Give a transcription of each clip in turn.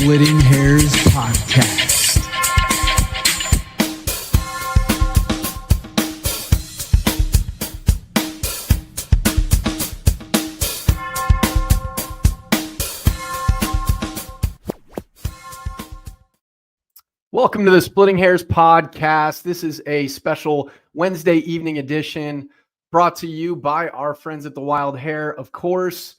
Splitting Hairs Podcast. Welcome to the Splitting Hairs Podcast. This is a special Wednesday evening edition brought to you by our friends at the Wild Hair, of course.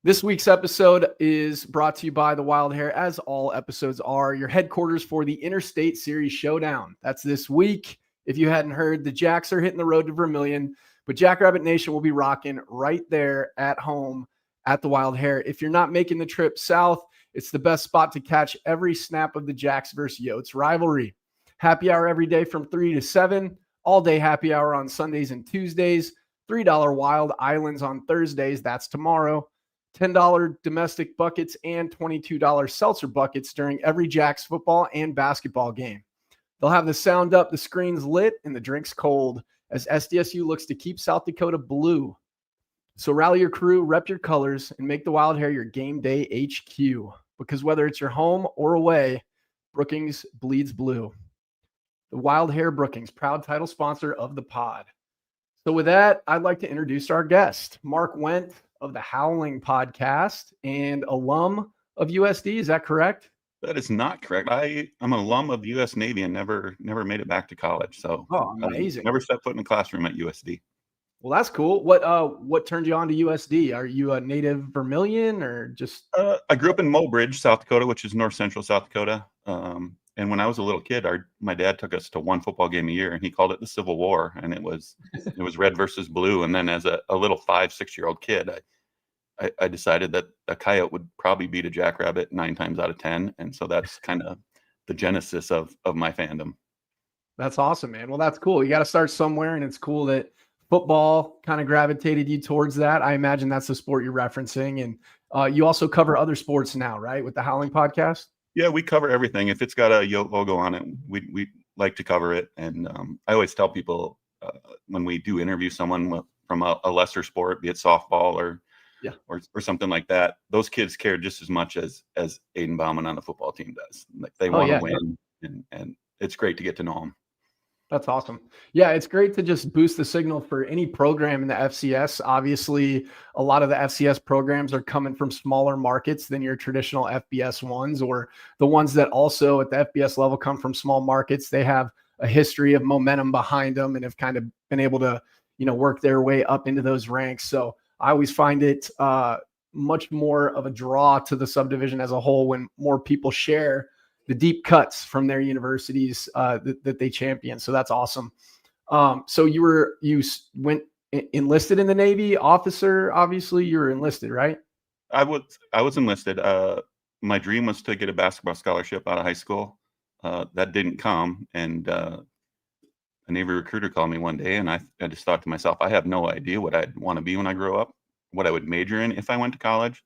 This week's episode is brought to you by the Wild Hair, as all episodes are, your headquarters for the Interstate Series Showdown. That's this week. If you hadn't heard, the Jacks are hitting the road to Vermillion, but Jackrabbit Nation will be rocking right there at home at the Wild Hair. If you're not making the trip south, it's the best spot to catch every snap of the Jacks versus Yotes rivalry. Happy hour every day from 3 to 7, all day happy hour on Sundays and Tuesdays, $3 Wild Islands on Thursdays, that's tomorrow. $10 domestic buckets and $22 seltzer buckets during every Jacks football and basketball game. They'll have the sound up, the screens lit, and the drinks cold as SDSU looks to keep South Dakota blue. So rally your crew, rep your colors, and make the Wild Hair your game day HQ. Because whether it's your home or away, Brookings bleeds blue. The Wild Hair Brookings, proud title sponsor of the pod. So with that, I'd like to introduce our guest, Mark Wendt of the Howling podcast and alum of USD. Is that correct? That is not correct. I'm an alum of U.S. Navy and never made it back to college. So amazing. Never stepped foot in a classroom at USD. Well, that's cool. What turned you on to USD? Are you a native Vermillion or just? I grew up in Mobridge, South Dakota, which is north central South Dakota. And when I was a little kid, my dad took us to one football game a year, and he called it the Civil War, and it was red versus blue. And then as a little 5-6-year-old kid, I decided that a coyote would probably beat a jackrabbit 9 times out of 10, and so that's kind of the genesis of my fandom. That's awesome, man. Well, that's cool. You got to start somewhere, and it's cool that football kind of gravitated you towards that. I imagine that's the sport you're referencing, and you also cover other sports now, right? With the Howling podcast. Yeah, we cover everything. If it's got a Yote logo on it, we like to cover it. And I always tell people when we do interview someone from a lesser sport, be it softball or something like that, those kids care just as much as Aiden Bauman on the football team does. Like they want to win, and it's great to get to know them. That's awesome. Yeah, it's great to just boost the signal for any program in the FCS. Obviously, a lot of the FCS programs are coming from smaller markets than your traditional FBS ones, or the ones that also at the FBS level come from small markets. They have a history of momentum behind them and have kind of been able to, work their way up into those ranks. So I always find it much more of a draw to the subdivision as a whole when more people share the deep cuts from their universities that they champion. So that's awesome. So you went enlisted in the Navy, officer. Obviously, you were enlisted, right? I was enlisted. My dream was to get a basketball scholarship out of high school. That didn't come, and a Navy recruiter called me one day, and I just thought to myself, I have no idea what I'd want to be when I grow up, what I would major in if I went to college.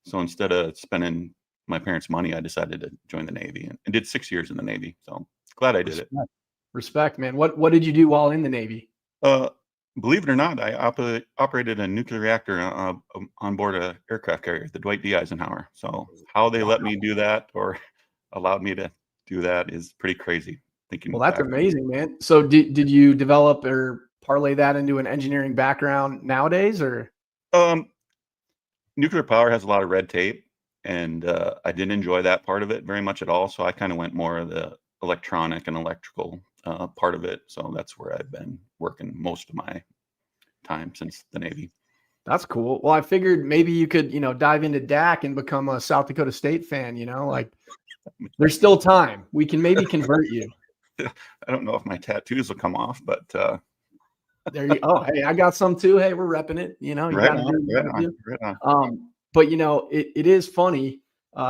So instead of spending my parents' money, I decided to join the Navy and did 6 years in the Navy. So glad I did it. Respect, man. What did you do while in the Navy? Believe it or not, I operated a nuclear reactor on board an aircraft carrier, the Dwight D. Eisenhower. So how they let me do that or allowed me to do that is pretty crazy. Well, that's amazing, man. So did you develop or parlay that into an engineering background nowadays, or? Nuclear power has a lot of red tape. And I didn't enjoy that part of it very much at all. So I kind of went more of the electronic and electrical part of it. So that's where I've been working most of my time since the Navy. That's cool. Well, I figured maybe you could, dive into DAC and become a South Dakota State fan, like there's still time. We can maybe convert you. I don't know if my tattoos will come off, but there you go. Hey, I got some too. Hey, we're repping it. Right on. But it is funny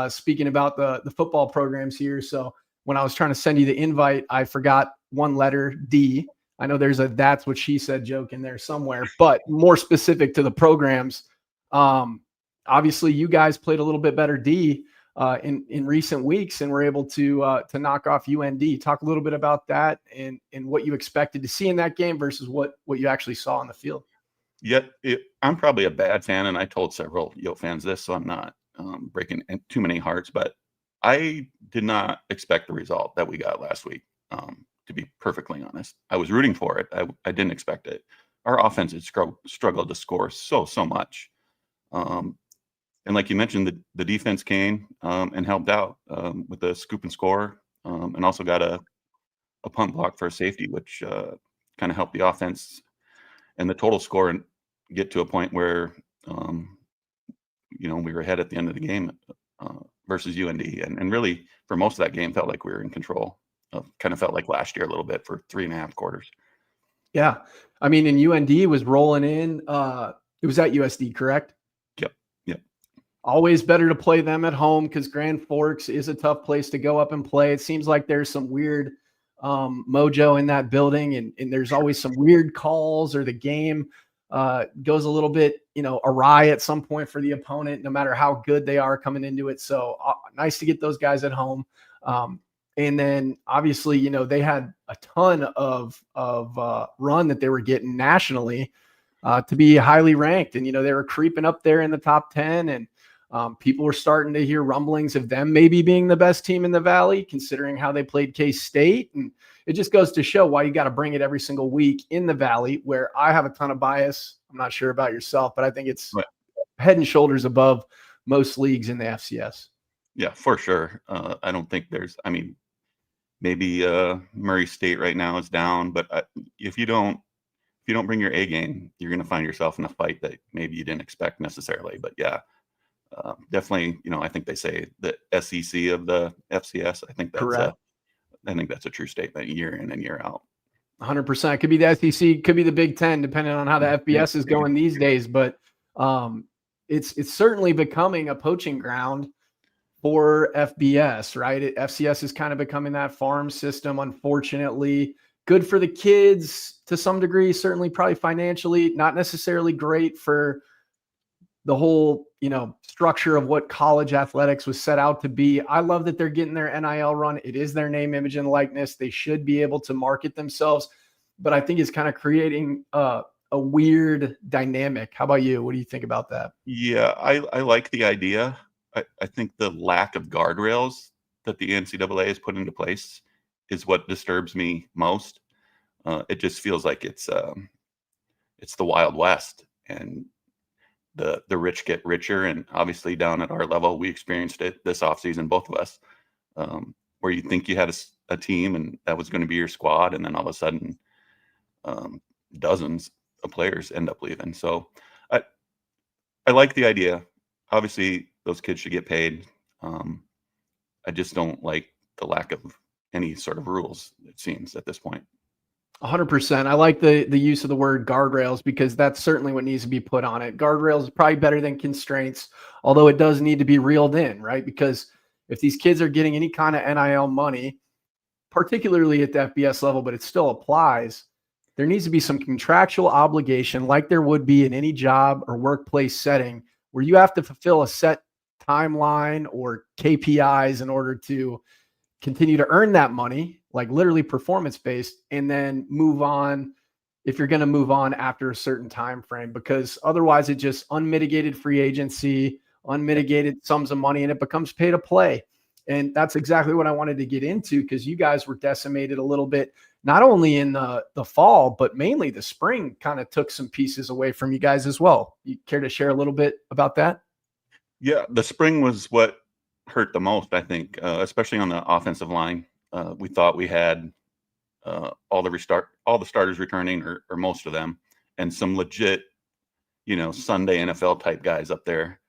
speaking about the football programs here. So when I was trying to send you the invite, I forgot one letter, D. I know there's a "that's what she said" joke in there somewhere, but more specific to the programs. Obviously, you guys played a little bit better D in recent weeks and were able to knock off UND. Talk a little bit about that and what you expected to see in that game versus what you actually saw on the field. I'm probably a bad fan, and I told several Yote fans this, so I'm not breaking too many hearts, but I did not expect the result that we got last week. To be perfectly honest, I was rooting for it. I didn't expect it. Our offense had struggled to score so much. And like you mentioned, the defense came and helped out with a scoop and score, and also got a punt block for a safety, which kind of helped the offense and the total score and get to a point where we were ahead at the end of the game versus UND, and really for most of that game felt like we were in control. Kind of felt like last year a little bit for 3.5 quarters. Yeah, I mean, and UND was rolling in. It was at USD, correct? Yep. Always better to play them at home because Grand Forks is a tough place to go up and play. It seems like there's some weird mojo in that building, and there's always some weird calls, or the game goes a little bit, awry at some point for the opponent, no matter how good they are coming into it. So nice to get those guys at home. And then obviously, they had a ton of run that they were getting nationally to be highly ranked. And, they were creeping up there in the top 10, and people were starting to hear rumblings of them maybe being the best team in the Valley, considering how they played K-State. And it just goes to show why you got to bring it every single week in the Valley, where I have a ton of bias. I'm not sure about yourself, but I think it's head and shoulders above most leagues in the FCS. Yeah, for sure. I don't think maybe Murray State right now is down, but if you don't bring your A game, you're going to find yourself in a fight that maybe you didn't expect necessarily. But yeah, definitely, I think they say the SEC of the FCS. I think that's a true statement year in and year out. 100%. Could be the SEC, could be the Big Ten, depending on how the FBS is going these days. But it's certainly becoming a poaching ground for FBS, right? FCS is kind of becoming that farm system, unfortunately. Good for the kids to some degree, certainly probably financially, not necessarily great for the whole, structure of what college athletics was set out to be. I love that they're getting their NIL run. It is their name, image, and likeness. They should be able to market themselves, but I think it's kind of creating a weird dynamic. How about you? What do you think about that? Yeah, I like the idea. I think the lack of guardrails that the NCAA has put into place is what disturbs me most. It just feels like it's the Wild West, and the rich get richer. And obviously down at our level, we experienced it this offseason, both of us, where you think you had a team and that was going to be your squad, and then all of a sudden dozens of players end up leaving. So I like the idea. Obviously, those kids should get paid. I just don't like the lack of any sort of rules, it seems, at this point. 100%. I like the use of the word guardrails, because that's certainly what needs to be put on it. Guardrails is probably better than constraints, although it does need to be reeled in, right? Because if these kids are getting any kind of NIL money, particularly at the FBS level, but it still applies, there needs to be some contractual obligation, like there would be in any job or workplace setting, where you have to fulfill a set timeline or KPIs in order to continue to earn that money, like literally performance-based, and then move on if you're going to move on after a certain time frame, because otherwise it's just unmitigated free agency, unmitigated sums of money, and it becomes pay to play. And that's exactly what I wanted to get into, because you guys were decimated a little bit, not only in the fall, but mainly the spring kind of took some pieces away from you guys as well. You care to share a little bit about that? Yeah, the spring was what hurt the most, I think, especially on the offensive line. We thought we had all the starters returning, or most of them, and some legit, Sunday NFL type guys up there.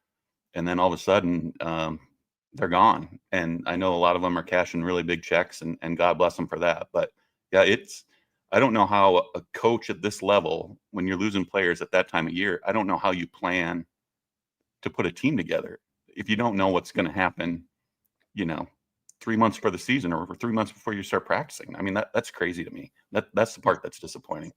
And then all of a sudden, they're gone. And I know a lot of them are cashing really big checks, and God bless them for that. But yeah, I don't know how a coach at this level, when you're losing players at that time of year, I don't know how you plan to put a team together if you don't know what's going to happen, 3 months for the season, or 3 months before you start practicing. I mean, that's crazy to me. That's the part that's disappointing.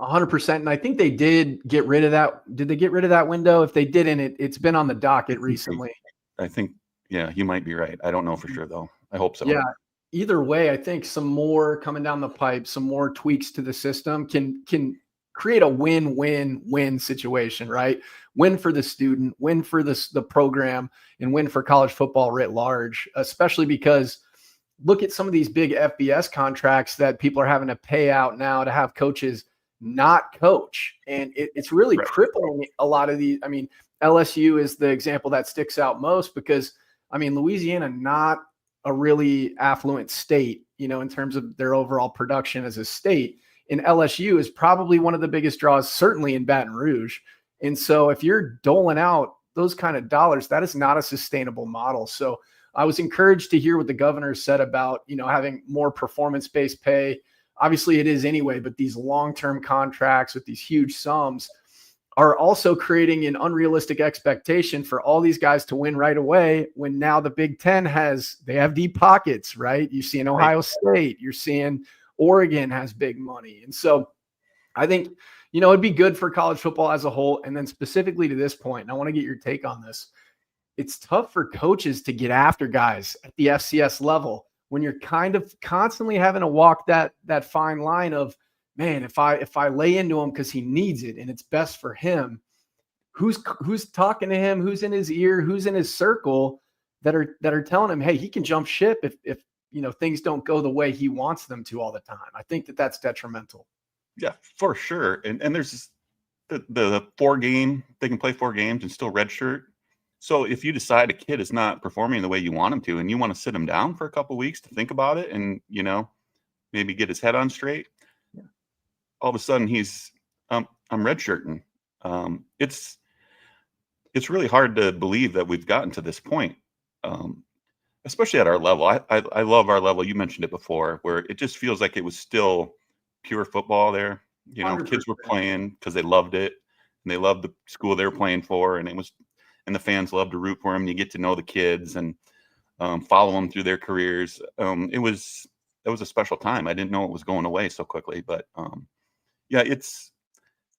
100%. And I think they did get rid of that. Did they get rid of that window? If they didn't, it's been on the docket recently. I think, yeah, you might be right. I don't know for sure, though. I hope so. Yeah. Either way, I think some more coming down the pipe, some more tweaks to the system can create a win-win-win situation, right? Win for the student, win for the program, and win for college football writ large, especially because look at some of these big FBS contracts that people are having to pay out now to have coaches not coach. And it's really crippling a lot of these. I mean, LSU is the example that sticks out most because, I mean, Louisiana, not a really affluent state, in terms of their overall production as a state. And LSU is probably one of the biggest draws, certainly in Baton Rouge. And so if you're doling out those kind of dollars, that is not a sustainable model. So I was encouraged to hear what the governor said about, having more performance-based pay. Obviously it is anyway, but these long-term contracts with these huge sums are also creating an unrealistic expectation for all these guys to win right away when now the Big Ten they have deep pockets, right? You see in Ohio State, you're seeing Oregon has big money. And so I think, it'd be good for college football as a whole. And then specifically to this point, and I want to get your take on this. It's tough for coaches to get after guys at the FCS level when you're kind of constantly having to walk that fine line of, man, if I lay into him because he needs it and it's best for him, who's talking to him, who's in his ear, who's in his circle that are telling him, hey, he can jump ship if things don't go the way he wants them to all the time. I think that's detrimental. Yeah, for sure. And there's the 4 game, they can play 4 games and still redshirt. So if you decide a kid is not performing the way you want him to, and you want to sit him down for a couple of weeks to think about it and, maybe get his head on straight, all of a sudden he's, I'm redshirting. It's really hard to believe that we've gotten to this point, especially at our level. I love our level. You mentioned it before, where it just feels like it was still pure football there. 100%. Kids were playing because they loved it and they loved the school they were playing for, and the fans love to root for them. You get to know the kids and follow them through their careers. It was a special time. I didn't know it was going away so quickly, but yeah, it's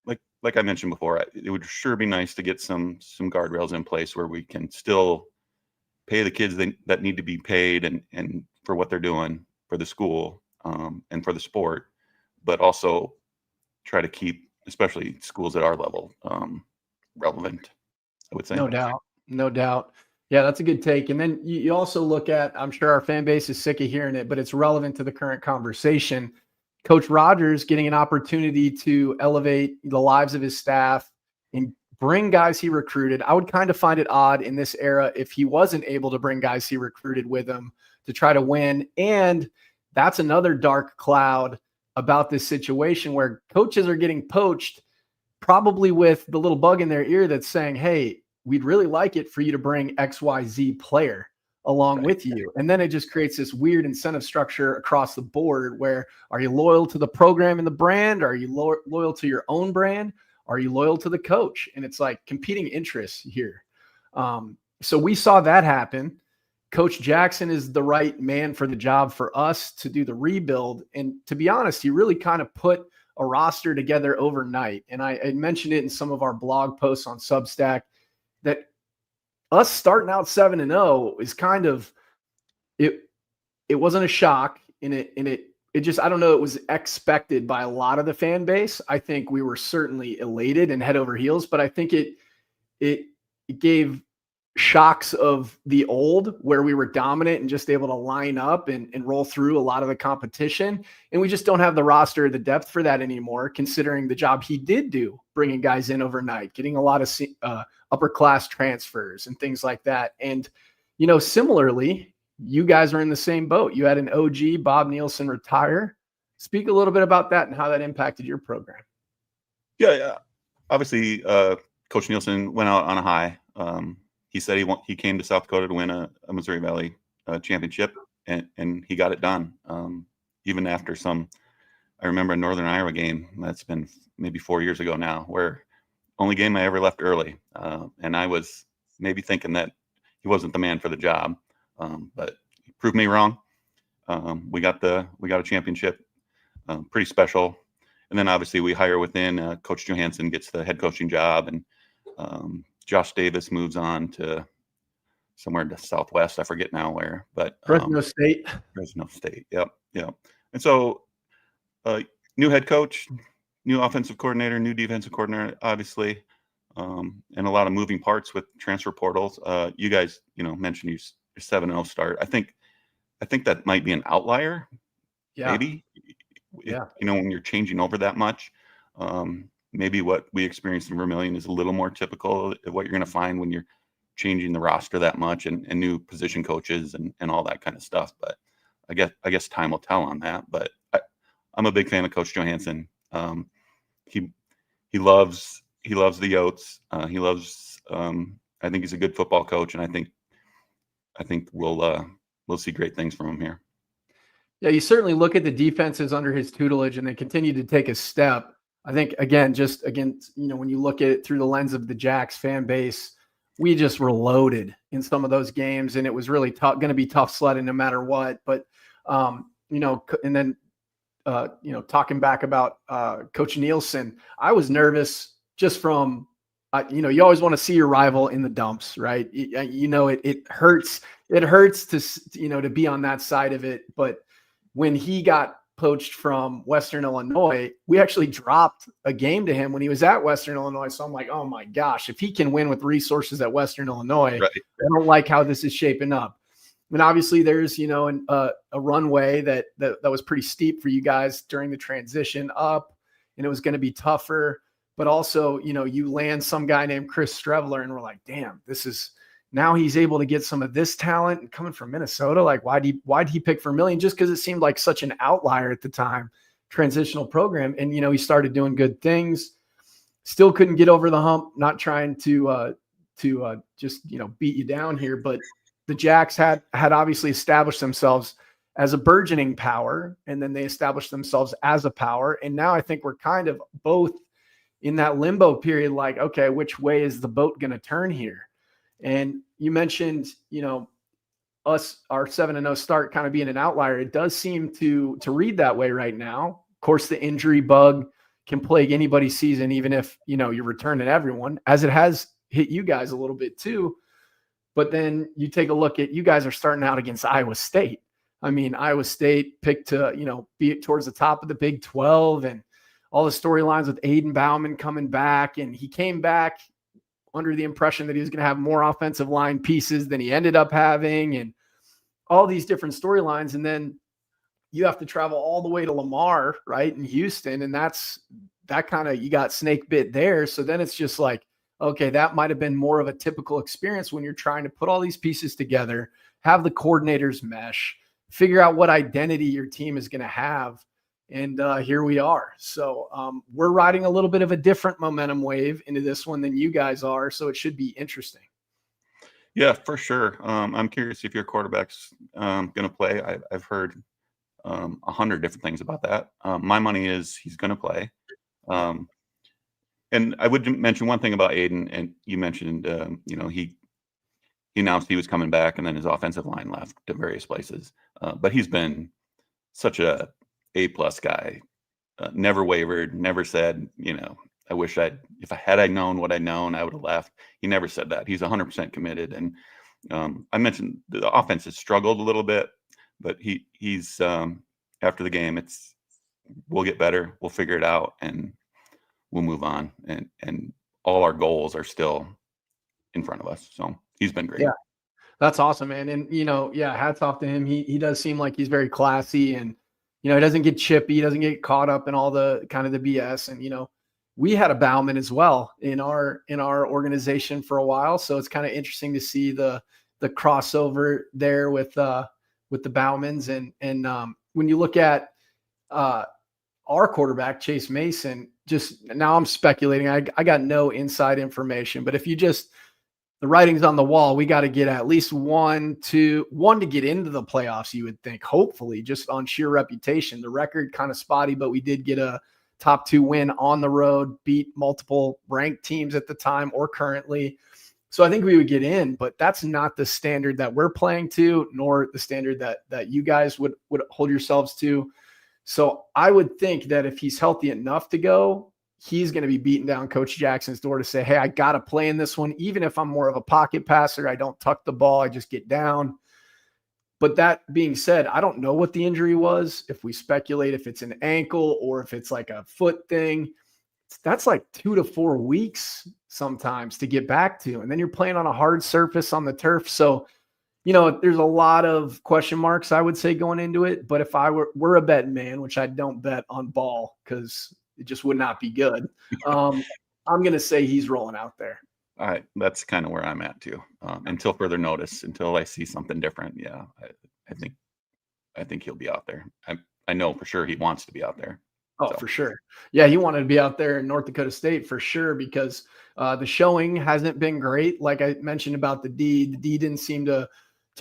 like I mentioned before, it would sure be nice to get some guardrails in place where we can still pay the kids that need to be paid and for what they're doing for the school and for the sport, but also try to keep, especially schools at our level, relevant, I would say. No doubt. Yeah, that's a good take. And then you also look at, I'm sure our fan base is sick of hearing it, but it's relevant to the current conversation. Coach Rogers getting an opportunity to elevate the lives of his staff and bring guys he recruited. I would kind of find it odd in this era if he wasn't able to bring guys he recruited with him to try to win. And that's another dark cloud about this situation where coaches are getting poached, probably with the little bug in their ear that's saying, hey, we'd really like it for you to bring XYZ player along with you. And then it just creates this weird incentive structure across the board where, are you loyal to the program and the brand? Are you loyal to your own brand? Are you loyal to the coach? And it's like competing interests here. So we saw that happen. Coach Jackson is the right man for the job for us to do the rebuild. And to be honest, he really kind of put a roster together overnight. And I mentioned it in some of our blog posts on Substack that us starting out 7-0 is kind of, it wasn't a shock, and it just, I don't know, it was expected by a lot of the fan base. I think we were certainly elated and head over heels, but I think it gave shocks of the old where we were dominant and just able to line up and roll through a lot of the competition. And we just don't have the roster, the depth for that anymore, considering the job he did do, bringing guys in overnight, getting a lot of upper class transfers and things like that. And, similarly, you guys are in the same boat. You had an OG, Bob Nielsen, retire. Speak a little bit about that and how that impacted your program. Yeah. Obviously, Coach Nielsen went out on a high. He said he came to South Dakota to win a Missouri Valley championship, and he got it done. Even after I remember a Northern Iowa game that's been maybe 4 years ago now, where only game I ever left early, and I was maybe thinking that he wasn't the man for the job, but he proved me wrong. We got a championship, pretty special. And then obviously we hire within. Coach Johansson gets the head coaching job, and Josh Davis moves on to somewhere in the Southwest. I forget now where, but Fresno State. Yep. And so new head coach, new offensive coordinator, new defensive coordinator, obviously, and a lot of moving parts with transfer portals. You guys, mentioned your 7-0 start. I think that might be an outlier, Yeah. maybe. Yeah. When you're changing over that much, maybe what we experienced in Vermillion is a little more typical of what you're going to find when you're changing the roster that much and new position coaches and all that kind of stuff. But I guess time will tell on that. But I'm a big fan of Coach Johansson. He loves the Yotes. He loves. I think he's a good football coach, and I think we'll see great things from him here. Yeah, you certainly look at the defenses under his tutelage, and they continue to take a step. I think again, when you look at it through the lens of the Jacks fan base, we just were loaded in some of those games, and it was really tough, going to be tough sledding no matter what. But and then talking back about Coach Nielsen, I was nervous just from, you always want to see your rival in the dumps, right? It hurts. It hurts to be on that side of it. But when he got poached from Western Illinois, we actually dropped a game to him when he was at Western Illinois. So I'm like, oh my gosh, if he can win with resources at Western Illinois, right. I don't like how this is shaping up. I mean, obviously there's, a runway that was pretty steep for you guys during the transition up, and it was going to be tougher. But also, you land some guy named Chris Streveler, and we're like, damn, now he's able to get some of this talent and coming from Minnesota. Like, why'd he pick Vermillion? Just because it seemed like such an outlier at the time, transitional program. And, he started doing good things, still couldn't get over the hump, not trying to just, beat you down here. But the Jacks had obviously established themselves as a burgeoning power, and then they established themselves as a power. And now I think we're kind of both in that limbo period, like, okay, which way is the boat going to turn here? And you mentioned, our 7-0 start kind of being an outlier. It does seem to read that way right now. Of course, the injury bug can plague anybody's season, even if, you're returning everyone, as it has hit you guys a little bit too. But then you take a look at, you guys are starting out against Iowa State. I mean, Iowa State picked to, be towards the top of the Big 12, and all the storylines with Aiden Bauman coming back. And he came back under the impression that he was going to have more offensive line pieces than he ended up having, and all these different storylines. And then you have to travel all the way to Lamar, right, in Houston. And you got snake bit there. So then it's just like, okay, that might've been more of a typical experience when you're trying to put all these pieces together, have the coordinators mesh, figure out what identity your team is going to have. And here we are. So we're riding a little bit of a different momentum wave into this one than you guys are. So it should be interesting. Yeah, for sure. I'm curious if your quarterback's going to play. I've heard 100 different things about that. My money is he's going to play. And I would mention one thing about Aiden, and you mentioned, he announced he was coming back, and then his offensive line left to various places. But he's been such a A+ guy, never wavered, never said, I wish if I had known what I'd known, I would have left. He never said that. He's 100% committed. And I mentioned the offense has struggled a little bit, but he's after the game, we'll get better. We'll figure it out, and we'll move on. And all our goals are still in front of us. So he's been great. Yeah, that's awesome, man. And, hats off to him. He does seem like he's very classy, and, he doesn't get chippy. He doesn't get caught up in all the kind of the BS. And, we had a Bauman as well in our organization for a while. So it's kind of interesting to see the crossover there with the Baumans. And when you look at our quarterback, Chase Mason, just now I'm speculating. I got no inside information, but if you the writing's on the wall, we got to get at least one to get into the playoffs, you would think, hopefully, just on sheer reputation. The record kind of spotty, but we did get a top 2 win on the road, beat multiple ranked teams at the time or currently. So I think we would get in, but that's not the standard that we're playing to, nor the standard that you guys would hold yourselves to. So I would think that if he's healthy enough to go, he's going to be beating down Coach Jackson's door to say, hey, I got to play in this one. Even if I'm more of a pocket passer, I don't tuck the ball, I just get down. But that being said, I don't know what the injury was. If we speculate if it's an ankle or if it's like a foot thing, that's like 2 to 4 weeks sometimes to get back to. And then you're playing on a hard surface on the turf. So, there's a lot of question marks, I would say, going into it. But if I were a betting man, which I don't bet on ball because it just would not be good, I'm going to say he's rolling out there. All right, that's kind of where I'm at too. Until further notice, until I see something different. Yeah, I think he'll be out there. I know for sure he wants to be out there. Oh, for sure. Yeah, he wanted to be out there in North Dakota State for sure because the showing hasn't been great. Like I mentioned about the D didn't seem to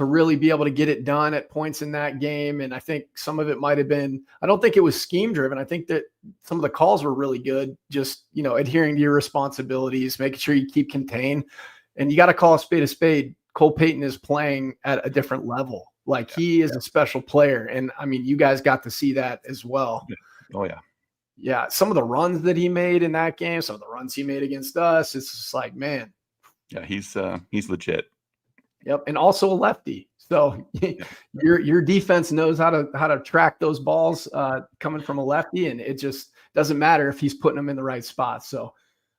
really be able to get it done at points in that game. And I think some of it might have been, I don't think it was scheme driven. I think that some of the calls were really good. Just, adhering to your responsibilities, making sure you keep contained. And you got to call a spade a spade. Cole Payton is playing at a different level. Like he is a special player. And I mean, you guys got to see that as well. Oh yeah. Yeah. Some of the runs that he made in that game, some of the runs he made against us, it's just like, man. Yeah, he's legit. Yep, and also a lefty. So your defense knows how to track those balls coming from a lefty, and it just doesn't matter if he's putting them in the right spot. So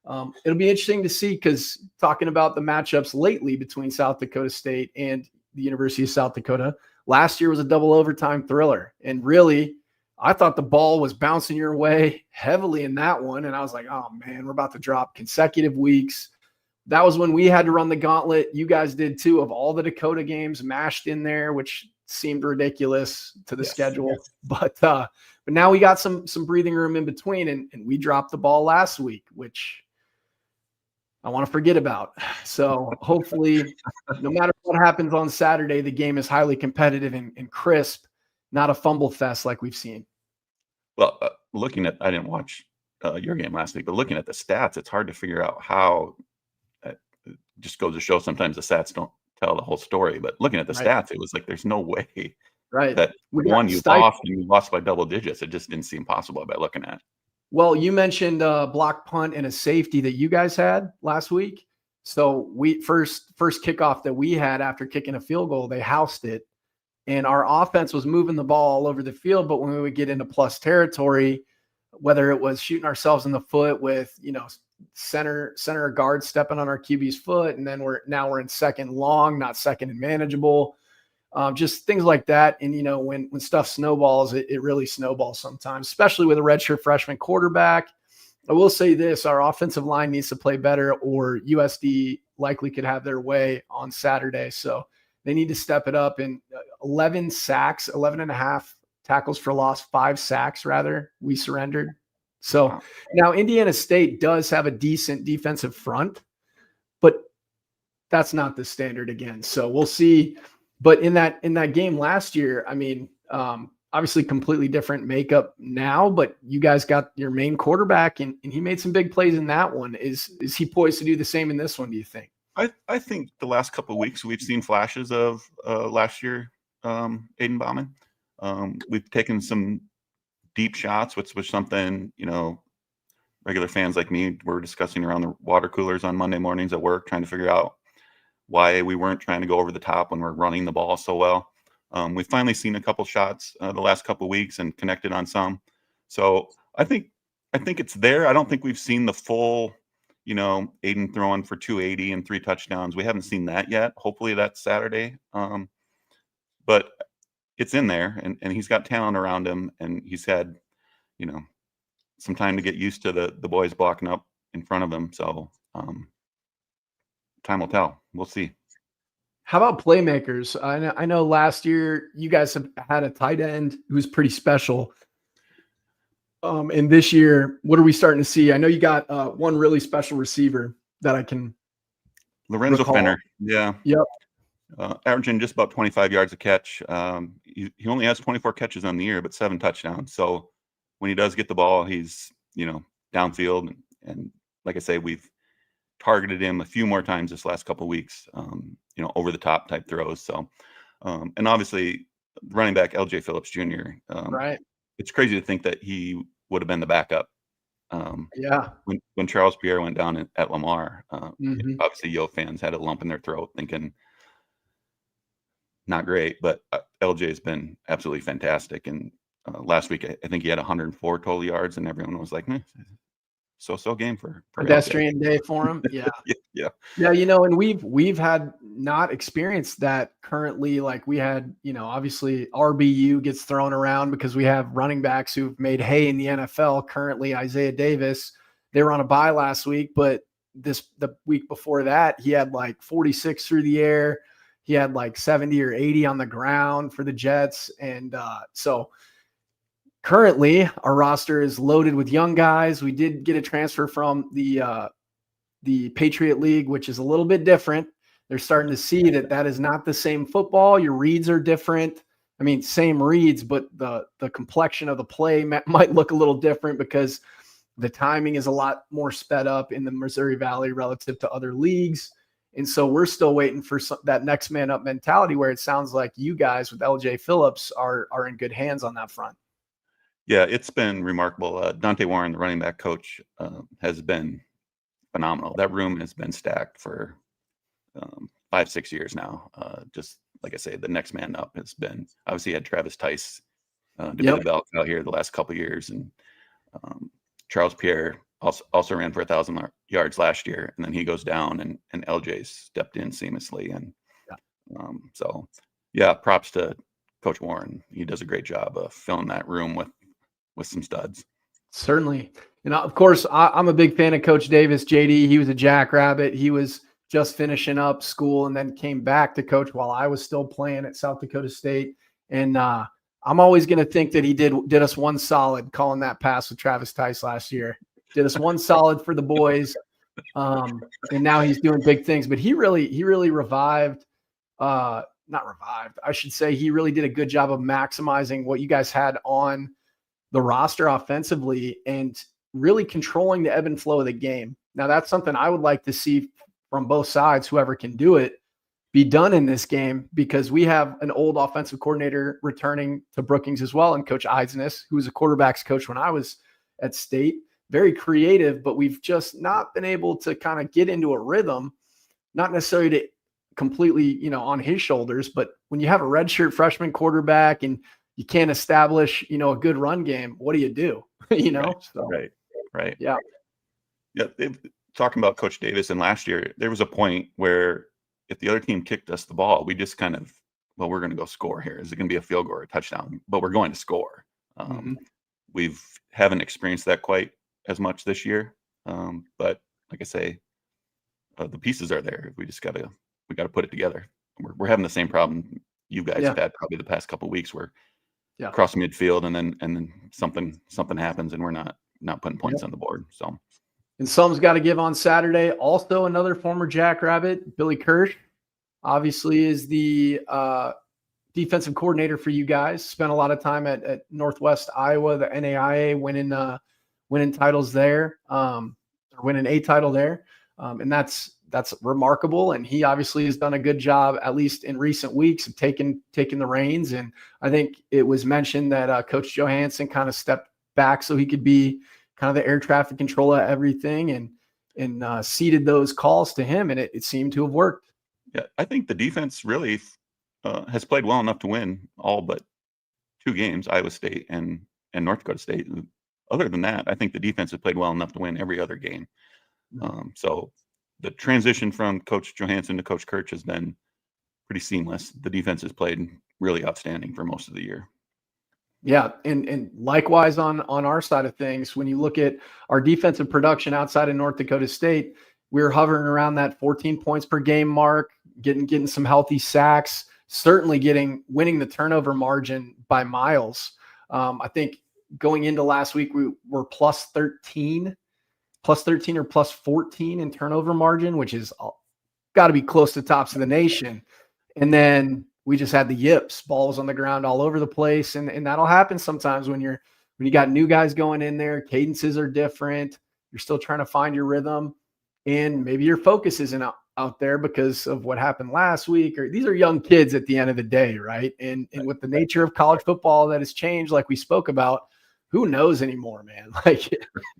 it'll be interesting to see because talking about the matchups lately between South Dakota State and the University of South Dakota, last year was a double overtime thriller, and really, I thought the ball was bouncing your way heavily in that one, and I was like, oh man, we're about to drop consecutive weeks. That was when we had to run the gauntlet. You guys did too, of all the Dakota games mashed in there, which seemed ridiculous to the schedule. Yes. But now we got some breathing room in between, and we dropped the ball last week, which I want to forget about. So hopefully, no matter what happens on Saturday, the game is highly competitive and crisp, not a fumble fest like we've seen. Well, I didn't watch your game last week, but looking at the stats, it's hard to figure out how. It just goes to show sometimes the stats don't tell the whole story. But looking at the stats, it was like there's no way that you lost by double digits. It just didn't seem possible by looking at. Well, you mentioned block punt and a safety that you guys had last week. So we first kickoff that we had after kicking a field goal, they housed it. And our offense was moving the ball all over the field. But when we would get into plus territory, whether it was shooting ourselves in the foot with, center or guard stepping on our QB's foot, and then we're in second long, not second and manageable, just things like that. And when stuff snowballs, it really snowballs sometimes, especially with a redshirt freshman quarterback. I will say this: our offensive line needs to play better, or USD likely could have their way on Saturday. So they need to step it up. And 11 sacks, 11 and a half tackles for loss, 5 sacks rather, we surrendered. So now Indiana State does have a decent defensive front, but that's not the standard again. So we'll see. But in that game last year, I mean, obviously completely different makeup now, but you guys got your main quarterback and he made some big plays in that one. Is he poised to do the same in this one, do you think? I think the last couple of weeks we've seen flashes of last year, Aiden Bauman. We've taken some deep shots, which was something, regular fans like me were discussing around the water coolers on Monday mornings at work, trying to figure out why we weren't trying to go over the top when we're running the ball so well. We've finally seen a couple shots the last couple of weeks and connected on some. So I think it's there. I don't think we've seen the full, Aiden throwing for 280 and 3 touchdowns. We haven't seen that yet. Hopefully that's Saturday. But it's in there, and he's got talent around him, and he's had, some time to get used to the boys blocking up in front of him. So time will tell. We'll see. How about playmakers? I know last year you guys have had a tight end who was pretty special. And this year, what are we starting to see? I know you got one really special receiver that I can Lorenzo recall. Fenner. Yeah. Yep. Averaging just about 25 yards a catch. He only has 24 catches on the year, but 7 touchdowns. So when he does get the ball, he's, downfield. And like I say, we've targeted him a few more times this last couple of weeks, over the top type throws. So, and obviously running back LJ Phillips Jr. Right. It's crazy to think that he would have been the backup. When Charles Pierre went down at Lamar, obviously Yo fans had a lump in their throat thinking, not great, but LJ has been absolutely fantastic. And last week, I think he had 104 total yards, and everyone was like, so game for pedestrian day for him. Yeah. yeah. Yeah, and we've had not experienced that currently. Like we had, obviously RBU gets thrown around because we have running backs who've made hay in the NFL. Currently, Isaiah Davis, they were on a bye last week, but the week before that, he had like 46 through the air. He had like 70 or 80 on the ground for the Jets. And so currently our roster is loaded with young guys. We did get a transfer from the Patriot League, which is a little bit different. They're starting to see that is not the same football. Your reads are different. I mean, same reads, but the complexion of the play might look a little different because the timing is a lot more sped up in the Missouri Valley relative to other leagues. And so we're still waiting for that next man up mentality where it sounds like you guys with LJ Phillips are in good hands on that front. Yeah, it's been remarkable. Dante Warren, the running back coach, has been phenomenal. That room has been stacked for 5-6 years now. Just like I say, the next man up has been obviously had Travis Tice, David Belk out here the last couple of years, and Charles Pierre also ran for 1,000 yards last year, and then he goes down, and LJ stepped in seamlessly, and so yeah, props to Coach Warren. He does a great job of filling that room with some studs. Certainly. And of course, I'm a big fan of Coach Davis, JD. He was a Jackrabbit. He was just finishing up school and then came back to coach while I was still playing at South Dakota State. And I'm always going to think that he did us one solid calling that pass with Travis Tice last year. Did us one solid for the boys. And now he's doing big things. But he really revived, not revived, I should say. He really did a good job of maximizing what you guys had on the roster offensively and really controlling the ebb and flow of the game. Now, that's something I would like to see from both sides, whoever can do it, be done in this game, because we have an old offensive coordinator returning to Brookings as well, and Coach Eiseness, who was a quarterback's coach when I was at State. Very creative, but we've just not been able to kind of get into a rhythm, not necessarily to completely, on his shoulders, but when you have a redshirt freshman quarterback and you can't establish, a good run game, what do you do? Right. Yeah. Talking about Coach Davis, and last year there was a point where if the other team kicked us the ball, we just kind of, we're going to go score here. Is it going to be a field goal or a touchdown? But we're going to score. We haven't experienced that quite as much this year. But like I say, the pieces are there. We just got to put it together. We're having the same problem you guys have had probably the past couple of weeks, where across midfield and then something happens and we're not putting points on the board. So, and some's got to give on Saturday. Also, another former Jackrabbit, Billy Kirsch, obviously is the defensive coordinator for you guys. Spent a lot of time at Northwest Iowa, the NAIA, winning titles there, or winning a title there, and that's remarkable. And he obviously has done a good job, at least in recent weeks, of taking the reins. And I think it was mentioned that Coach Johansson kind of stepped back so he could be kind of the air traffic controller of everything, and ceded those calls to him, and it seemed to have worked. Yeah, I think the defense really has played well enough to win all but 2 games, Iowa State and North Dakota State. Other than that, I think the defense has played well enough to win every other game. So the transition from Coach Johansson to Coach Kirch has been pretty seamless. The defense has played really outstanding for most of the year. Yeah, and likewise on our side of things, when you look at our defensive production outside of North Dakota State, we're hovering around that 14 points per game mark, getting some healthy sacks, certainly winning the turnover margin by miles. I think going into last week, we were plus 13 or plus 14 in turnover margin, which is got to be close to tops of the nation. And then we just had the yips, balls on the ground all over the place. And that'll happen sometimes when you got new guys going in there, cadences are different. You're still trying to find your rhythm, and maybe your focus isn't out there because of what happened last week, or these are young kids at the end of the day. Right. And with the nature of college football that has changed, like we spoke about, who knows anymore, man? Like,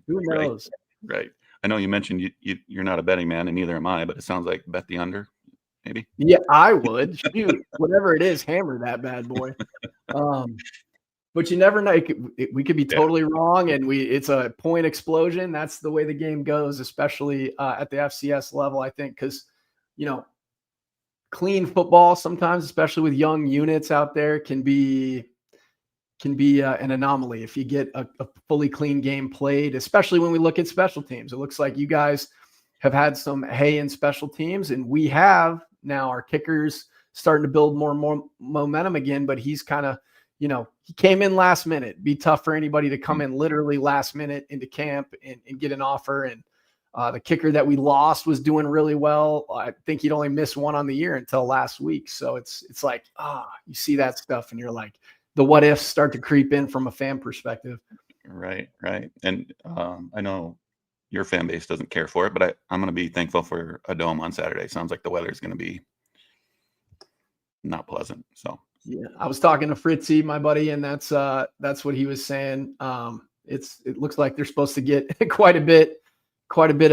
who knows? Right. I know you mentioned you're not a betting man, and neither am I, but it sounds like bet the under, maybe. Yeah, I would. Shoot, whatever it is, hammer that bad boy. But you never know. We could be totally wrong, and it's a point explosion. That's the way the game goes, especially at the FCS level, I think, because, clean football sometimes, especially with young units out there, can be an anomaly if you get a fully clean game played, especially when we look at special teams. It looks like you guys have had some hay in special teams, and we have now our kickers starting to build more and more momentum again, but he's kind of, he came in last minute. Be tough for anybody to come in literally last minute into camp and get an offer. And the kicker that we lost was doing really well. I think he'd only missed one on the year until last week. So it's like, you see that stuff and you're like, the what ifs start to creep in from a fan perspective. Right. And I know your fan base doesn't care for it, but I'm going to be thankful for a dome on Saturday. Sounds like the weather is going to be not pleasant. So yeah, I was talking to Fritzy, my buddy, and that's what he was saying. It looks like they're supposed to get quite a bit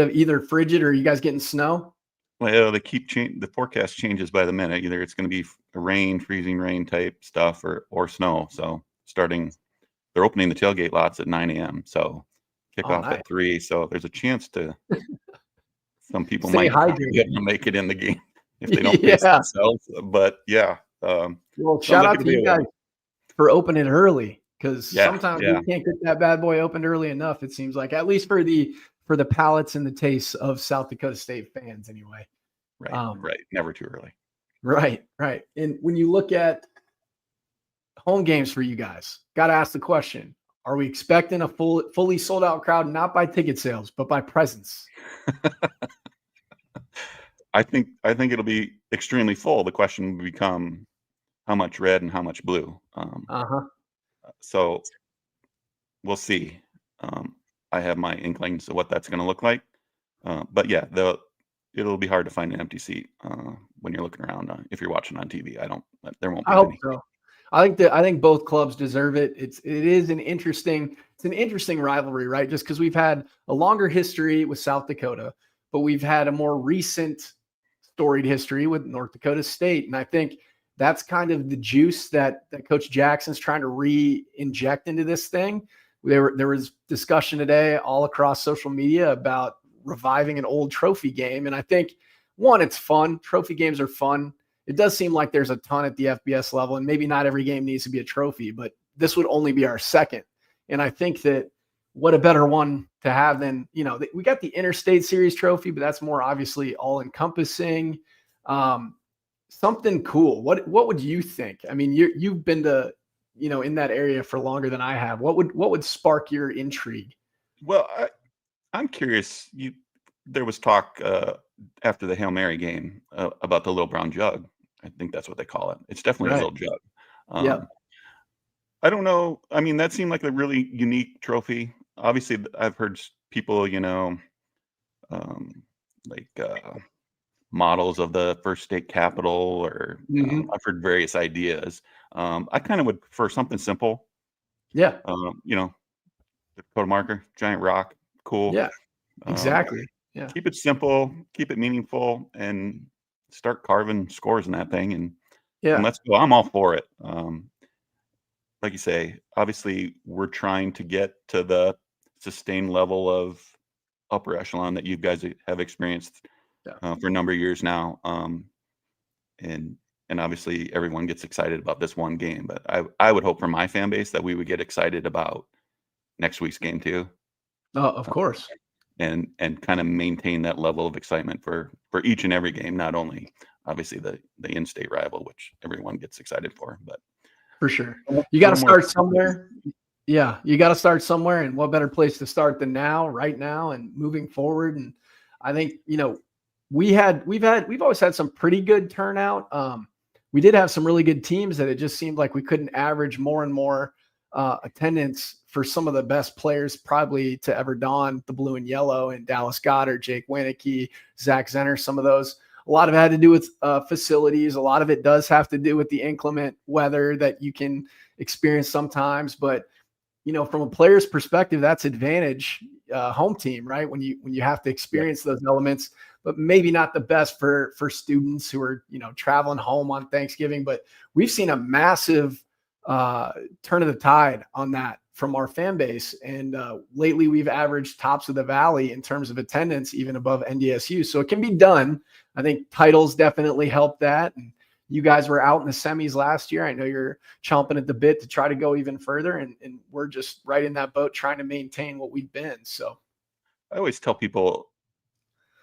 of either frigid or you guys getting snow. Well, they keep the forecast changes by the minute. Either it's going to be freezing rain type stuff or snow. So they're opening the tailgate lots at 9 a.m. So kickoff at 3. So there's a chance some people might be able to make it in the game if they don't pace themselves. But yeah. Well, shout out to you guys for opening early, because sometimes we can't get that bad boy opened early enough. It seems like, at least for the palates and the tastes of South Dakota State fans, anyway. Right. Never too early. Right. And when you look at home games for you guys, got to ask the question: are we expecting a fully sold out crowd, not by ticket sales, but by presence? I think it'll be extremely full. The question will become how much red and how much blue. So we'll see. I have my inklings of what that's going to look like. But yeah, it'll be hard to find an empty seat when you're looking around. If you're watching on TV, there won't be. I hope so. I think both clubs deserve it. It is an interesting rivalry, right? Just because we've had a longer history with South Dakota, but we've had a more recent storied history with North Dakota State. And I think that's kind of the juice that Coach Jackson's trying to re-inject into this thing. There was discussion today all across social media about reviving an old trophy game. And I think, one, it's fun. Trophy games are fun. It does seem like there's a ton at the FBS level, and maybe not every game needs to be a trophy, but this would only be our second. And I think that what a better one to have than, we got the Interstate Series trophy, but that's more obviously all encompassing. Something cool. What would you think? I mean, you've been to, in that area for longer than I have. What would spark your intrigue? Well, I'm curious. There was talk after the Hail Mary game about the little brown jug. I think that's what they call it. It's definitely a little jug. I don't know. I mean, that seemed like a really unique trophy. Obviously, I've heard people, models of the first state capitol, or I've heard various ideas. I kind of would prefer something simple. Yeah. Dakota marker, giant rock, cool. Yeah, exactly. Yeah. Keep it simple, keep it meaningful, and start carving scores in that thing. And let's go. I'm all for it. Like you say, obviously we're trying to get to the sustained level of upper echelon that you guys have experienced for a number of years now. And obviously everyone gets excited about this one game, but I would hope for my fan base that we would get excited about next week's game too. Oh, of course. And kind of maintain that level of excitement for each and every game, not only obviously the in-state rival, which everyone gets excited for, but for sure. You got to start somewhere. Yeah, you got to start somewhere, and what better place to start than right now and moving forward. And I think, we've always had some pretty good turnout. We did have some really good teams that it just seemed like we couldn't average more and more attendance for some of the best players probably to ever don the blue and yellow, and Dallas Goddard, Jake Winicky, Zach Zenner, some of those. A lot of it had to do with facilities. A lot of it does have to do with the inclement weather that you can experience sometimes. But, from a player's perspective, that's advantage home team, right? When you have to experience those elements, but maybe not the best for students who are, traveling home on Thanksgiving. But we've seen a massive turn of the tide on that from our fan base. And lately we've averaged tops of the valley in terms of attendance, even above NDSU. So it can be done. I think titles definitely help that. And you guys were out in the semis last year. I know you're chomping at the bit to try to go even further. And we're just right in that boat trying to maintain what we've been. So I always tell people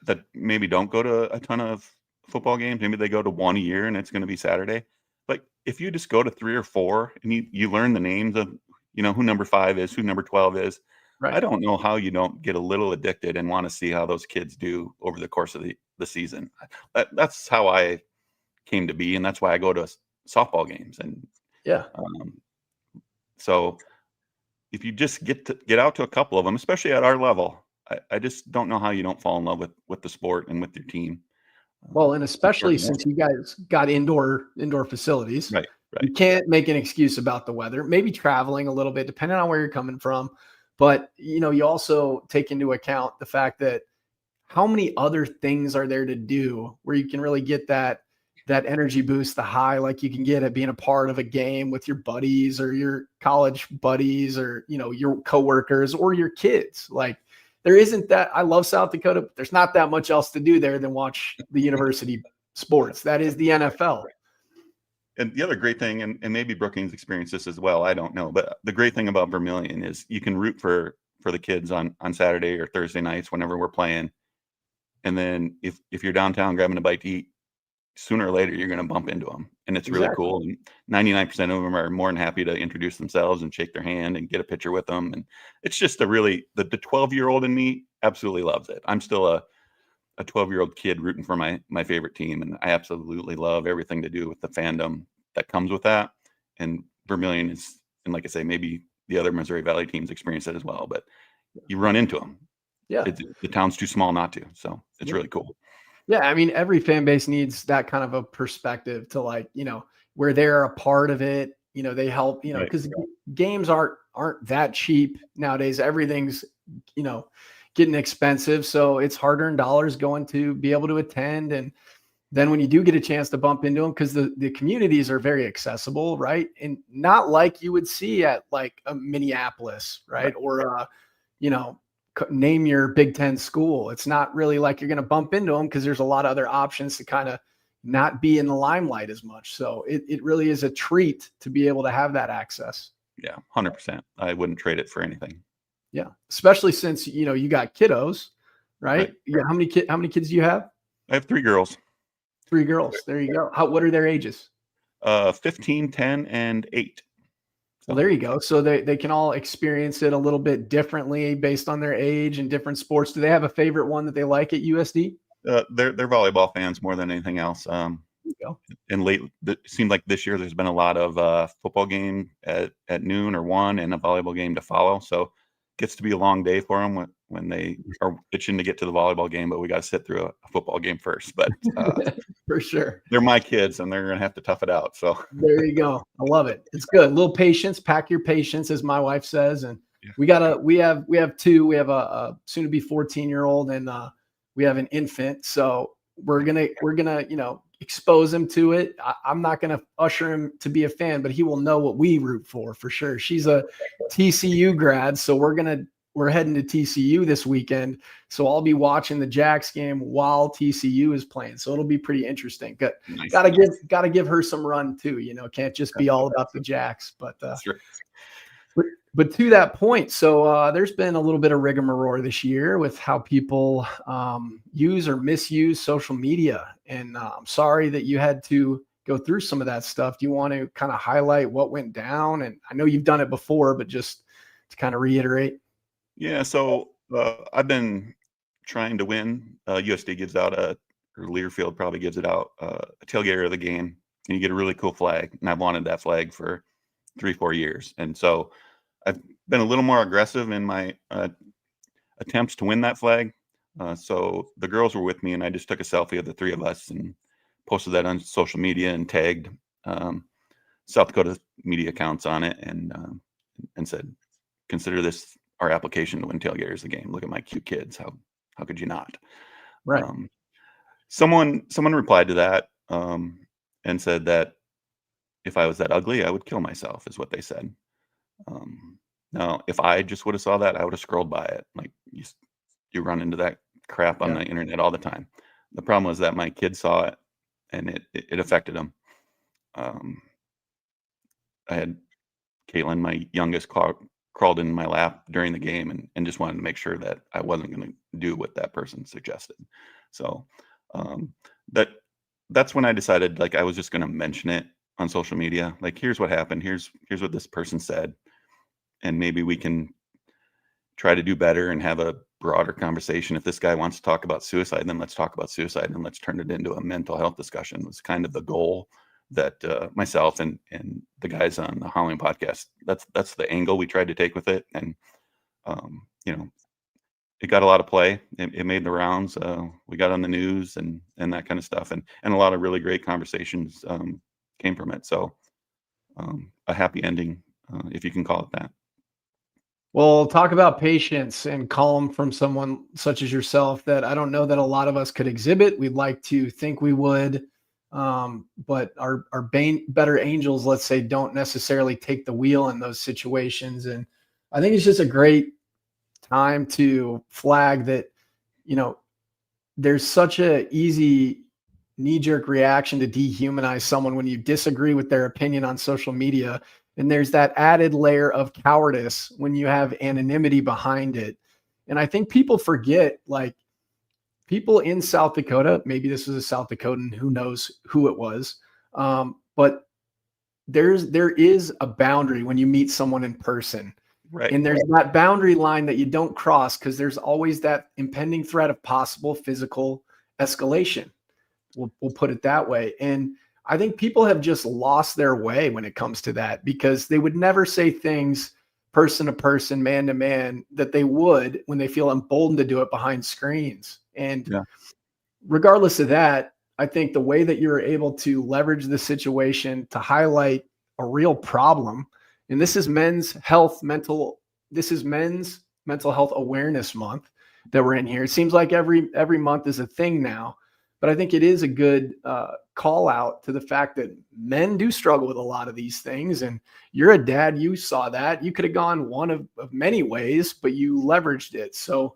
that maybe don't go to a ton of football games. Maybe they go to one a year and it's going to be Saturday. But if you just go to 3 or 4 and you learn the names of, who number 5 is, who number 12 is, right. I don't know how you don't get a little addicted and want to see how those kids do over the course of the season. That's how I came to be. And that's why I go to softball games. And yeah. So if you just get out to a couple of them, especially at our level, I just don't know how you don't fall in love with the sport and with your team. Well, and especially since you guys got indoor facilities, right. You can't make an excuse about the weather. Maybe traveling a little bit, depending on where you're coming from. But, you also take into account the fact that how many other things are there to do where you can really get that energy boost, the high, like you can get at being a part of a game with your buddies or your college buddies or, your coworkers or your kids. Like, there isn't that. I love South Dakota, but there's not that much else to do there than watch the university sports. That is the NFL. And the other great thing, and maybe Brookings experienced this as well, I don't know, but the great thing about Vermillion is you can root for the kids on Saturday or Thursday nights whenever we're playing. And then if you're downtown grabbing a bite to eat, sooner or later you're going to bump into them, and it's really cool. And 99% of them are more than happy to introduce themselves and shake their hand and get a picture with them. And it's just the 12-year-old in me absolutely loves it. I'm still a 12-year-old kid rooting for my favorite team, and I absolutely love everything to do with the fandom that comes with that. And Vermillion is, and like I say, maybe the other Missouri Valley teams experience it as well, but you run into them. Yeah, the town's too small not to, so it's really cool. Yeah, I mean, every fan base needs that kind of a perspective to where they're a part of it. They help. Because games aren't that cheap nowadays. Everything's getting expensive, so it's harder in dollars going to be able to attend. And then when you do get a chance to bump into them, because the communities are very accessible, right? And not like you would see at like a Minneapolis, right? Or name your Big Ten school. It's not really like you're going to bump into them because there's a lot of other options to kind of not be in the limelight as much. So it really is a treat to be able to have that access. Yeah, 100%. I wouldn't trade it for anything. Yeah, especially since you got kiddos, right? Yeah. How many kids do you have? I have 3 girls. 3 girls. There you go. What are their ages? 15, 10, and 8. Well, there you go. So they can all experience it a little bit differently based on their age and different sports. Do they have a favorite one that they like at USD? They're volleyball fans more than anything else. And it seemed like this year there's been a lot of football game at noon or 1 and a volleyball game to follow. So it gets to be a long day for them when they are itching to get to the volleyball game, but we got to sit through a football game first. But for sure, they're my kids and they're going to have to tough it out. So there you go. I love it. It's good. A little patience, pack your patience, as my wife says. And we have 2. We have a soon to be 14-year-old and we have an infant. So we're gonna expose him to it. I'm not gonna usher him to be a fan, but he will know what we root for sure. She's a TCU grad, so we're heading to TCU this weekend. So I'll be watching the Jacks game while TCU is playing. So it'll be pretty interesting. Nice. Gotta give her some run too. Can't just be all about the Jacks. But But to that point, so there's been a little bit of rigmarole this year with how people use or misuse social media. And I'm sorry that you had to go through some of that stuff. Do you want to kind of highlight what went down? And I know you've done it before, but just to kind of reiterate. Yeah, so I've been trying to win. USD gives out or Learfield probably gives it out, a tailgater of the game, and you get a really cool flag. And I've wanted that flag for 3-4 years. And so I've been a little more aggressive in my attempts to win that flag. So the girls were with me, and I just took a selfie of the 3 of us and posted that on social media and tagged South Dakota media accounts on it and said, consider this our application to win tailgaters of the game. Look at my cute kids. How could you not? Right. Someone replied to that and said that if I was that ugly, I would kill myself, is what they said. Now, if I just would have saw that, I would have scrolled by it. Like you run into that crap on the internet all the time. The problem was that my kids saw it, and it affected them. I had Caitlin, my youngest, crawled in my lap during the game and just wanted to make sure that I wasn't going to do what that person suggested. So that's when I decided, like, I was just going to mention it on social media. Like, here's what happened. Here's what this person said. And maybe we can try to do better and have a broader conversation. If this guy wants to talk about suicide, then let's talk about suicide and let's turn it into a mental health discussion. Was kind of the goal that myself and the guys on the Howling podcast, that's the angle we tried to take with it. And, it got a lot of play. It made the rounds. We got on the news and that kind of stuff. And a lot of really great conversations came from it. So a happy ending, if you can call it that. Well, talk about patience and calm from someone such as yourself that I don't know that a lot of us could exhibit. We'd like to think we would, but our better angels, let's say, don't necessarily take the wheel in those situations. And I think it's just a great time to flag that, there's such a easy knee-jerk reaction to dehumanize someone when you disagree with their opinion on social media. And there's that added layer of cowardice when you have anonymity behind it. And I think people forget, like, people in South Dakota, maybe this was a South Dakotan, who knows who it was. But there is a boundary when you meet someone in person. Right. And there's that boundary line that you don't cross, because there's always that impending threat of possible physical escalation. We'll put it that way. And I think people have just lost their way when it comes to that, because they would never say things person to person, man to man, that they would when they feel emboldened to do it behind screens. And regardless of that, I think the way that you're able to leverage the situation to highlight a real problem, and this is men's mental health awareness month that we're in here. It seems like every month is a thing now. But I think it is a good call out to the fact that men do struggle with a lot of these things. And you're a dad. You saw that. You could have gone one of many ways, but you leveraged it. So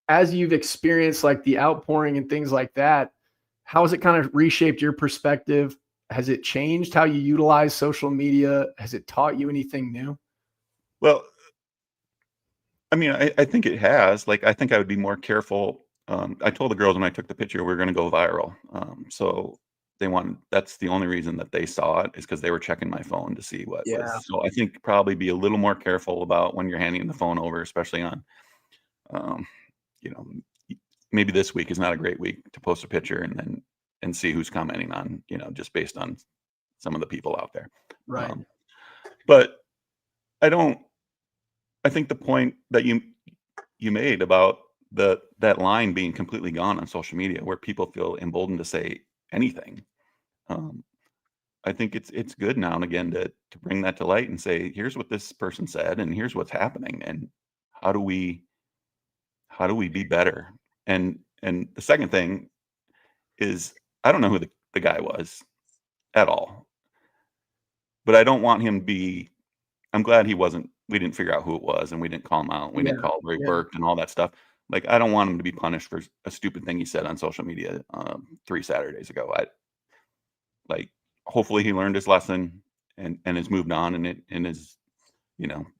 as you've experienced like the outpouring and things like that, how has it kind of reshaped your perspective? Has it changed how you utilize social media? Has it taught you anything new? Well, I mean, I think it has. Like, I think I would be more careful. I told the girls when I took the picture, we were going to go viral. So that's the only reason that they saw it, is because they were checking my phone to see what was. So I think probably be a little more careful about when you're handing the phone over, especially on, maybe this week is not a great week to post a picture and see who's commenting on, just based on some of the people out there. Right. But I think the point that you made about that line being completely gone on social media, where people feel emboldened to say anything. I think it's good now and again to bring that to light and say, here's what this person said, and here's what's happening, and how do we be better? And the second thing is, I don't know who the guy was at all, but I don't want him to be. I'm glad we didn't figure out who it was, and we didn't call him out. We didn't call where he worked and all that stuff. Like, I don't want him to be punished for a stupid thing he said on social media 3 Saturdays ago. Hopefully he learned his lesson and has moved on and is,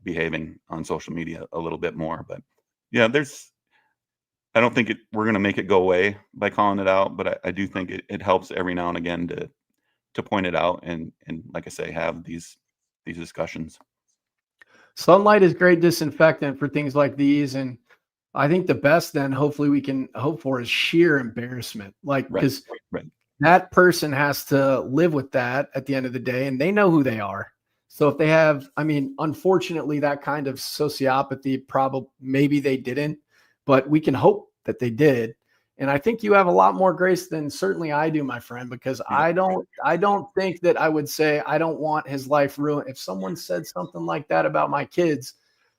behaving on social media a little bit more. But yeah, I don't think we're going to make it go away by calling it out, but I do think it helps every now and again to point it out and like I say, have these discussions. Sunlight is great disinfectant for things like these. And I think the best then hopefully we can hope for is sheer embarrassment. Like, because that person has to live with that at the end of the day, and they know who they are. So if they have, unfortunately, that kind of sociopathy, probably maybe they didn't, but we can hope that they did. And I think you have a lot more grace than certainly I do, my friend, because I don't think that I would say I don't want his life ruined. If someone said something like that about my kids,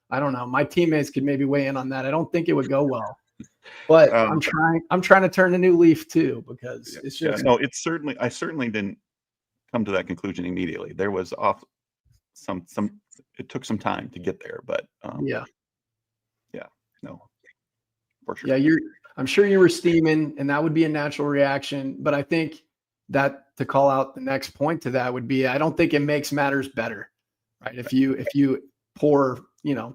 I don't know. My teammates could maybe weigh in on that. I don't think it would go well, but I'm trying to turn a new leaf too, because it's just, no, I certainly didn't come to that conclusion immediately. There was some it took some time to get there, but yeah, no, for sure. yeah. I'm sure you were steaming, and that would be a natural reaction. But I think that to call out the next point to that would be, I don't think it makes matters better, right? If you pour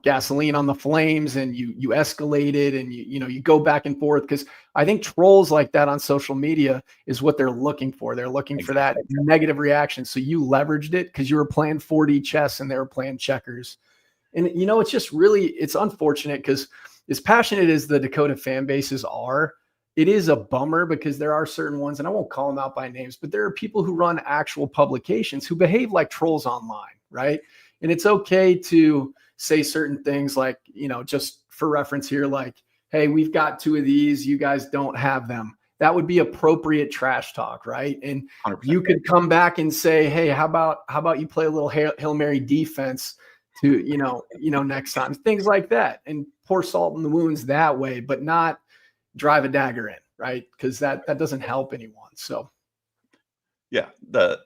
gasoline on the flames and you escalate it and you go back and forth, because I think trolls like that on social media is what they're looking for. They're looking for that negative reaction. So you leveraged it because you were playing 4D chess and they were playing checkers. And it's just it's unfortunate because as passionate as the Dakota fan bases are, it is a bummer because there are certain ones, and I won't call them out by names, but there are people who run actual publications who behave like trolls online, right? And it's okay to say certain things like, just for reference here, like, hey, we've got 2 of these, you guys don't have them. That would be appropriate trash talk, right? And 100%. you could come back and say, hey, how about you play a little Hail Mary defense to, next time, things like that, and pour salt in the wounds that way, but not drive a dagger in, right? Because that doesn't help anyone. So yeah, the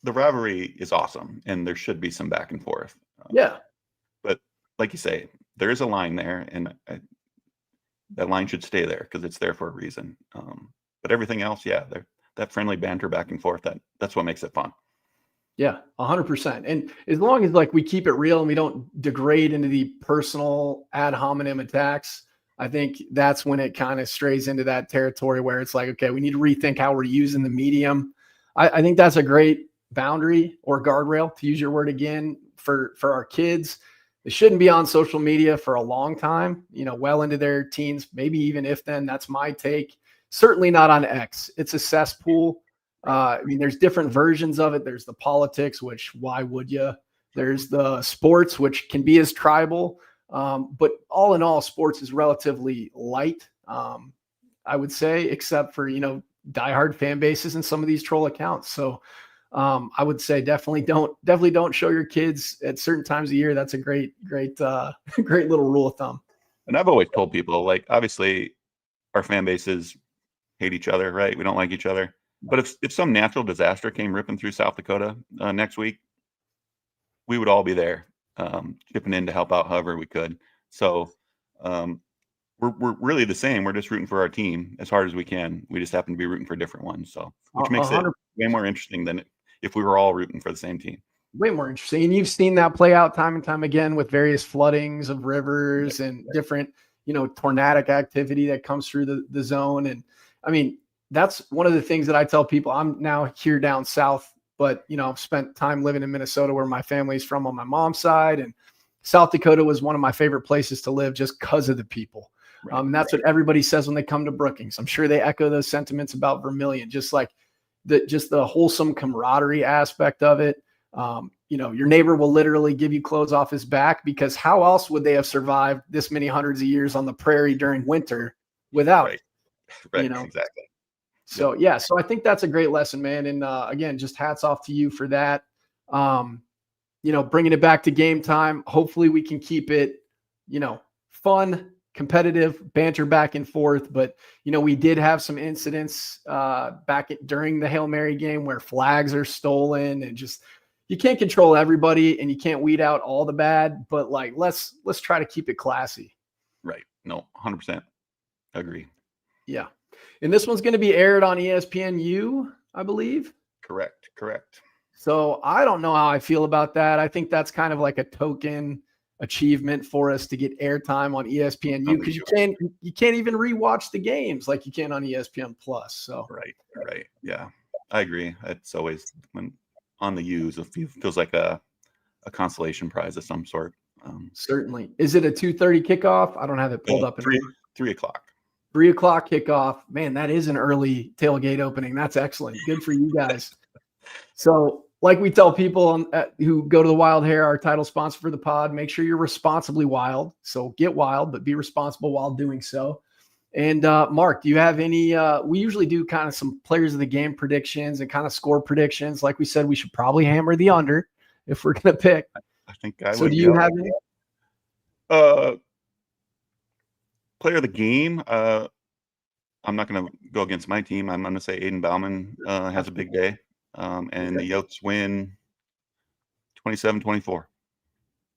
rivalry is awesome, and there should be some back and forth. Yeah. But like you say, there is a line there, and that line should stay there because it's there for a reason. But everything else, yeah, that friendly banter back and forth, that's what makes it fun. Yeah, 100%. And as long as we keep it real and we don't degrade into the personal ad hominem attacks, I think that's when it kind of strays into that territory where it's like, okay, we need to rethink how we're using the medium. I think that's a great boundary or guardrail, to use your word again, for our kids. They shouldn't be on social media for a long time, well into their teens, maybe even if then. That's my take. Certainly not on X. It's a cesspool. There's different versions of it. There's the politics, which why would you? There's the sports, which can be as tribal. But all in all, sports is relatively light, I would say, except for, diehard fan bases and some of these troll accounts. So I would say definitely don't show your kids at certain times of year. That's a great great little rule of thumb. And I've always told people, like, obviously our fan bases hate each other, right? We don't like each other. But if some natural disaster came ripping through South Dakota next week, we would all be there, chipping in to help out however we could. So we're really the same. We're just rooting for our team as hard as we can. We just happen to be rooting for different ones. So which makes it way more interesting than if we were all rooting for the same team. Way more interesting. And you've seen that play out time and time again with various floodings of rivers and different, tornadic activity that comes through the zone. And I mean, that's one of the things that I tell people. I'm now here down south, but I've spent time living in Minnesota where my family's from on my mom's side, and South Dakota was one of my favorite places to live just because of the people. Right, and that's what everybody says when they come to Brookings. I'm sure they echo those sentiments about Vermillion, just like the wholesome camaraderie aspect of it. Your neighbor will literally give you clothes off his back, because how else would they have survived this many hundreds of years on the prairie during winter without it? Right. Exactly. So, yeah. So I think that's a great lesson, man. And again, just hats off to you for that. Bringing it back to game time. Hopefully we can keep it, fun, competitive, banter back and forth. But, we did have some incidents during the Hail Mary game where flags are stolen, and just, you can't control everybody and you can't weed out all the bad, but let's try to keep it classy. Right. No, 100% agree. Yeah. And this one's going to be aired on ESPNU, I believe. Correct. So I don't know how I feel about that. I think that's kind of like a token achievement for us to get airtime on ESPNU, because you can't even rewatch the games like you can on ESPN Plus. So right. Yeah, I agree. It's always when on the U's, it feels like a consolation prize of some sort. Certainly. Is it a 2:30 kickoff? I don't have it pulled up. 3 o'clock. 3 o'clock kickoff. Man, that is an early tailgate opening. That's excellent. Good for you guys. So, like we tell people who go to the Wild Hair, our title sponsor for the pod, make sure you're responsibly wild. So get wild, but be responsible while doing so. And Mark, do you have any? We usually do kind of some players of the game predictions and kind of score predictions. Like we said, we should probably hammer the under if we're going to pick. I think I would. So do you have any? Player of the game. I'm not going to go against my team. I'm going to say Aiden Bauman has a big day. and the Yotes win 27-24.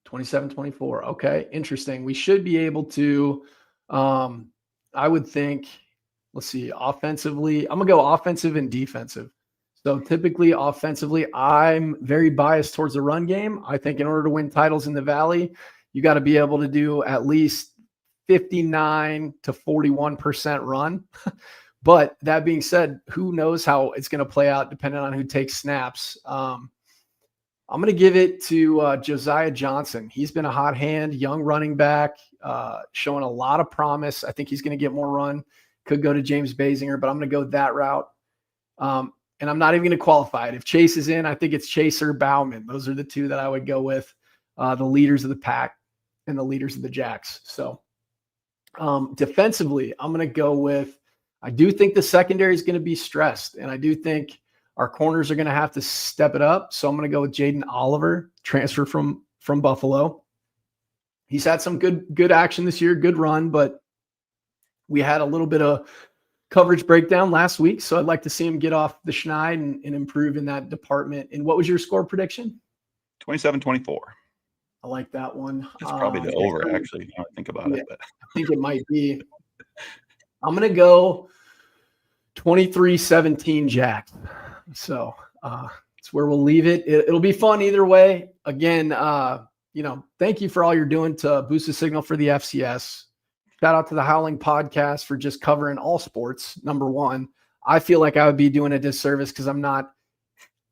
27-24. Okay, interesting. We should be able to, I would think, let's see, offensively, I'm going to go offensive and defensive. So typically offensively, I'm very biased towards the run game. I think in order to win titles in the Valley, you got to be able to do at least 59 to 41% run. But that being said, who knows how it's going to play out depending on who takes snaps. I'm going to give it to Josiah Johnson. He's been a hot hand, young running back, showing a lot of promise. I think he's going to get more run. Could go to James Basinger, but I'm going to go that route. And I'm not even going to qualify it. If Chase is in, I think it's Chase or Bauman. Those are the two that I would go with, the leaders of the pack and the leaders of the Jacks. So defensively, I'm going to go with, I do think the secondary is going to be stressed, and I do think our corners are going to have to step it up. So I'm going to go with Jaden Oliver, transfer from Buffalo. He's had some good action this year, good run, but we had a little bit of coverage breakdown last week. So I'd like to see him get off the schneid and improve in that department. And what was your score prediction? 27-24. I like that one. It's probably the over, actually, when I think about it. But I think it might be. I'm going to go 23-17 Jacks. So it's where we'll leave it. It'll be fun either way. Again, thank you for all you're doing to boost the signal for the FCS. Shout out to the Howling Podcast for just covering all sports. Number one, I feel like I would be doing a disservice because I'm not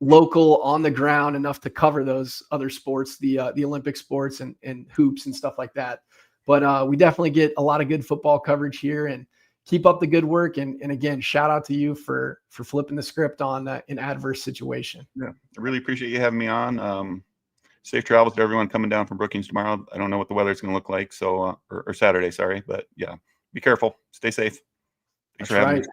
local on the ground enough to cover those other sports, the Olympic sports and hoops and stuff like that. But we definitely get a lot of good football coverage here, and keep up the good work. And again, shout out to you for flipping the script on an adverse situation. Yeah, I really appreciate you having me on. Safe travels to everyone coming down from Brookings tomorrow. I don't know what the weather's going to look like, so or Saturday, sorry, but yeah, be careful, stay safe. Thanks for having me.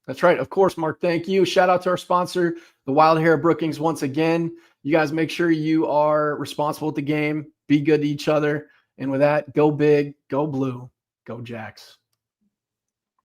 That's right. Of course, Mark. Thank you. Shout out to our sponsor, the Wild Hair Brookings. Once again, you guys make sure you are responsible at the game. Be good to each other. And with that, go big, go blue, go Jacks.